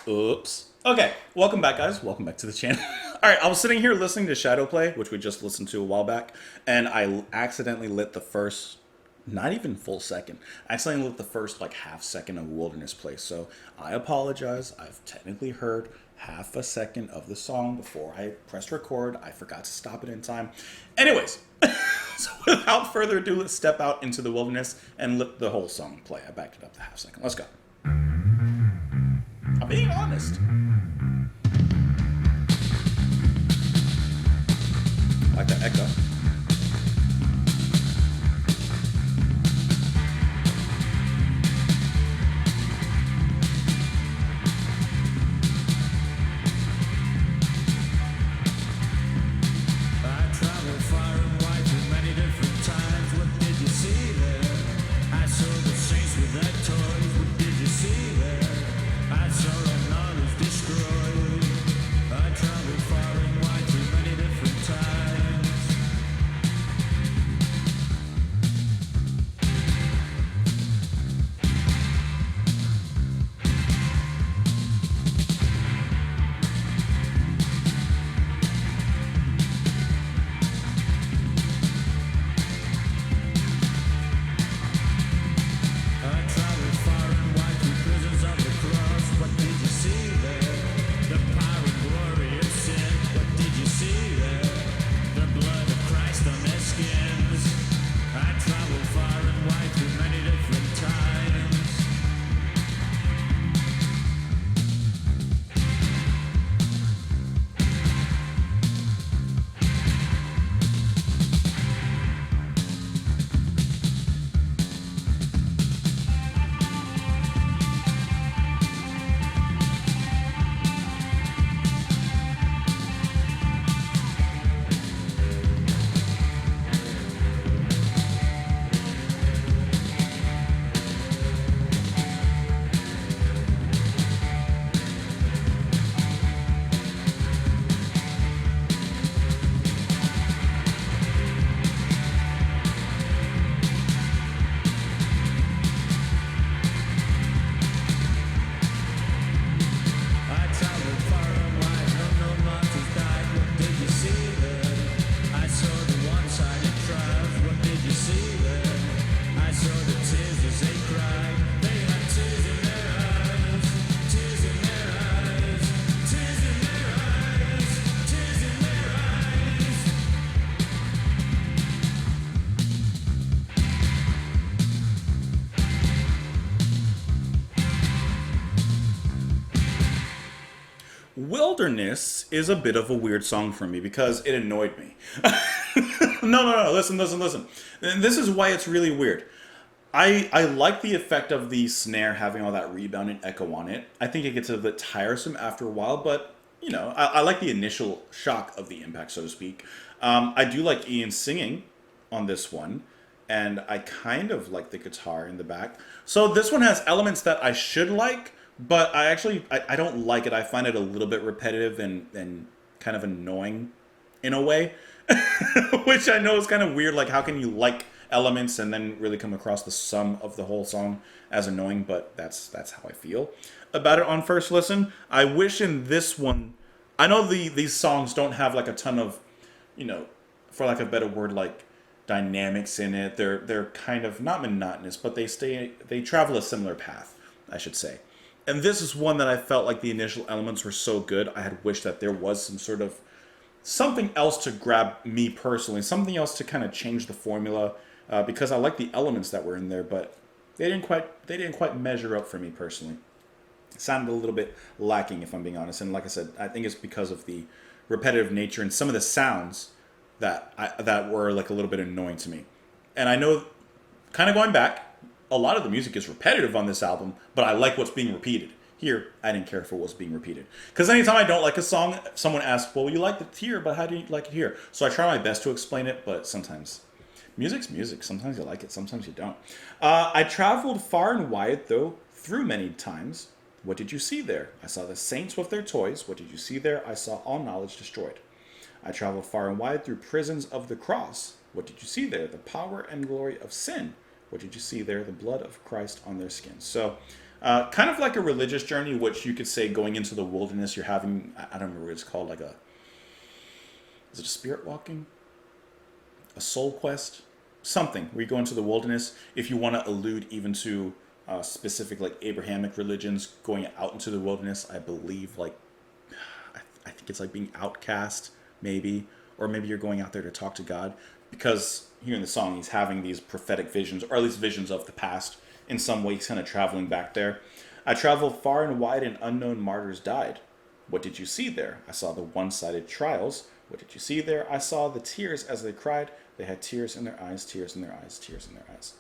Oops. Okay, welcome back, guys. Welcome back to the channel. All right, I was sitting here listening to Shadow Play, which we just listened to a while back, and I accidentally lit the first, not even full second, I accidentally lit the first like half second of Wilderness Play. So I apologize. I've technically heard half a second of the song before I pressed record. I forgot to stop it in time. Anyways, so without further ado, let's step out into the wilderness and let the whole song play. I backed it up to half second. Let's go. I'm being honest. I like the echo. Wilderness is a bit of a weird song for me because it annoyed me. No. Listen. And this is why it's really weird. I like the effect of the snare having all that rebound and echo on it. I think it gets a bit tiresome after a while, but you know, I like the initial shock of the impact, so to speak. I do like Ian singing on this one, and I kind of like the guitar in the back. So this one has elements that I should like, but I don't like it. I find it a little bit repetitive and kind of annoying in a way, which I know is kind of weird. Like, how can you like elements and then really come across the sum of the whole song as annoying? But that's how I feel about it on first listen. I wish in this one, I know these songs don't have like a ton of, you know, for lack of a better word, like dynamics in it. They're kind of not monotonous, but they travel a similar path, I should say. And this is one that I felt like the initial elements were so good. I had wished that there was some sort of something else to grab me personally, something else to kind of change the formula, because I like the elements that were in there, but they didn't quite measure up for me personally. It sounded a little bit lacking, if I'm being honest. And like I said, I think it's because of the repetitive nature and some of the sounds that were like a little bit annoying to me. And I know, kind of going back, a lot of the music is repetitive on this album, but I like what's being repeated. Here, I didn't care for what's being repeated. Because anytime I don't like a song, someone asks, well, you liked it here, but how do you like it here? So I try my best to explain it, but sometimes music's music. Sometimes you like it, sometimes you don't. I traveled far and wide, though, through many times. What did you see there? I saw the saints with their toys. What did you see there? I saw all knowledge destroyed. I traveled far and wide through prisons of the cross. What did you see there? The power and glory of sin. What did you see there? The blood of Christ on their skin. So, kind of like a religious journey, which you could say going into the wilderness, you're having, I don't remember what it's called, like a, is it a spirit walking? A soul quest? Something where you go into the wilderness. If you want to allude even to specific like Abrahamic religions, going out into the wilderness, I believe like, I think it's like being outcast, maybe, or maybe you're going out there to talk to God, because here in the song he's having these prophetic visions, or at least visions of the past. In some way, he's kind of traveling back there. I traveled far and wide, and unknown martyrs died. What did you see there? I saw the one-sided trials. What did you see there? I saw the tears as they cried. They had tears in their eyes, tears in their eyes, tears in their eyes.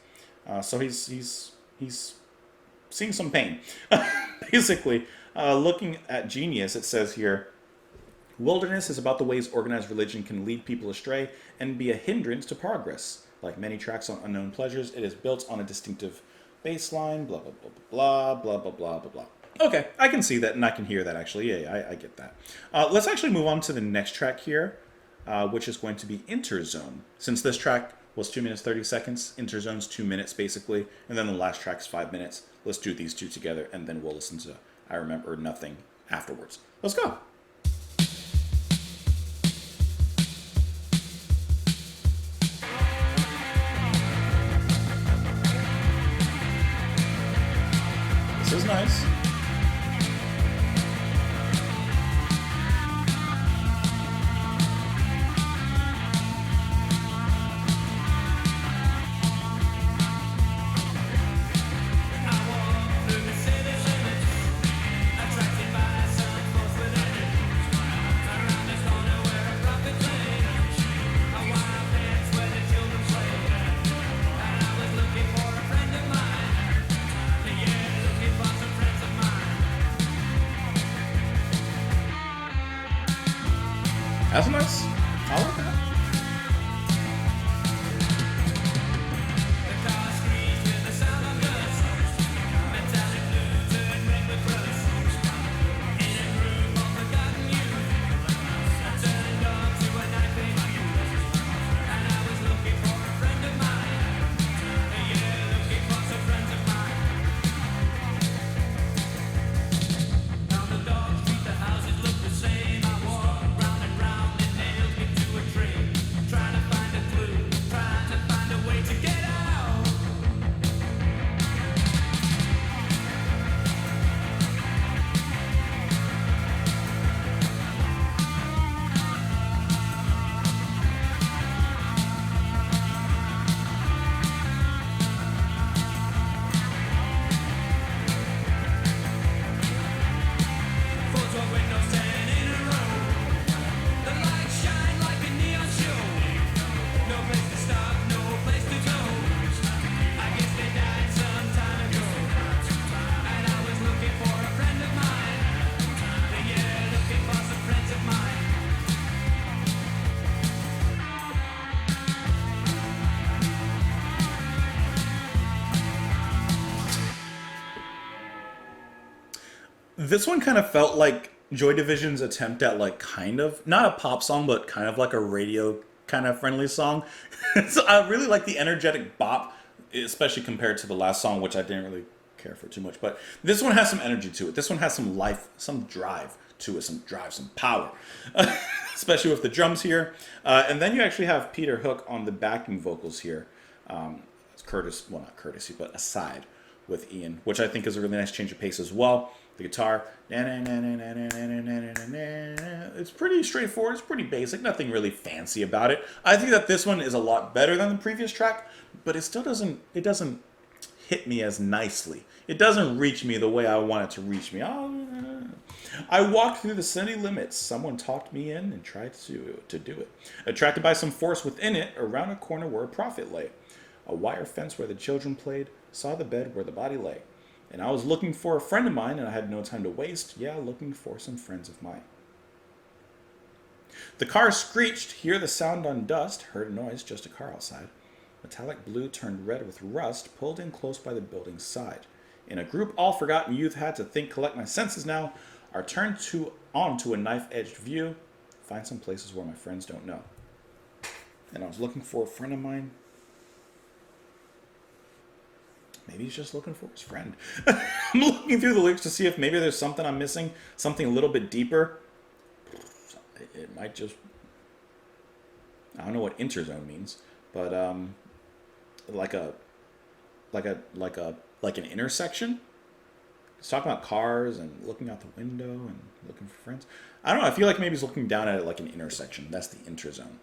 So he's seeing some pain. Basically, looking at Genius, it says here, wilderness is about the ways organized religion can lead people astray and be a hindrance to progress. Like many tracks on unknown pleasures, it is built on a distinctive baseline, blah, blah, blah, blah, blah, blah, blah, blah. Okay, I can see that and I can hear that actually. Yeah, I get that. Let's actually move on to the next track here, which is going to be Interzone. Since this track was 2 minutes 30 seconds, Interzone's 2 minutes basically, and then the last track's 5 minutes. Let's do these two together and then we'll listen to I Remember Nothing afterwards. Let's go. This is nice. That's nice. I like that. This one kind of felt like Joy Division's attempt at like kind of not a pop song, but kind of like a radio kind of friendly song. So I really like the energetic bop, especially compared to the last song, which I didn't really care for too much. But this one has some energy to it. This one has some life, some drive to it, some drive, some power, especially with the drums here. And then you actually have Peter Hook on the backing vocals here. Curtis, well, not courtesy, but aside with Ian, which I think is a really nice change of pace as well. The guitar, it's pretty straightforward, it's pretty basic, nothing really fancy about it. I think that this one is a lot better than the previous track, but it still doesn't hit me as nicely. It doesn't reach me the way I want it to reach me. I walked through the city limits. Someone talked me in and tried to do it. Attracted by some force within it, around a corner where a prophet lay. A wire fence where the children played, saw the bed where the body lay. And I was looking for a friend of mine, and I had no time to waste. Yeah, looking for some friends of mine. The car screeched, hear the sound on dust, heard a noise, just a car outside. Metallic blue turned red with rust, pulled in close by the building's side. In a group all forgotten youth had to think, collect my senses now. I turned onto a knife-edged view, find some places where my friends don't know. And I was looking for a friend of mine. Maybe he's just looking for his friend. I'm looking through the lyrics to see if maybe there's something I'm missing, something a little bit deeper. It might just... I don't know what interzone means, but like an intersection. He's talking about cars and looking out the window and looking for friends. I don't know. I feel like maybe he's looking down at it like an intersection. That's the interzone.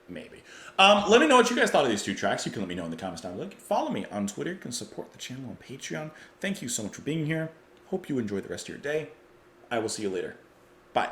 Maybe. Let me know what you guys thought of these two tracks. You can let me know in the comments down below. You can follow me on Twitter. You can support the channel on Patreon. Thank you so much for being here. Hope you enjoy the rest of your day. I will see you later. Bye.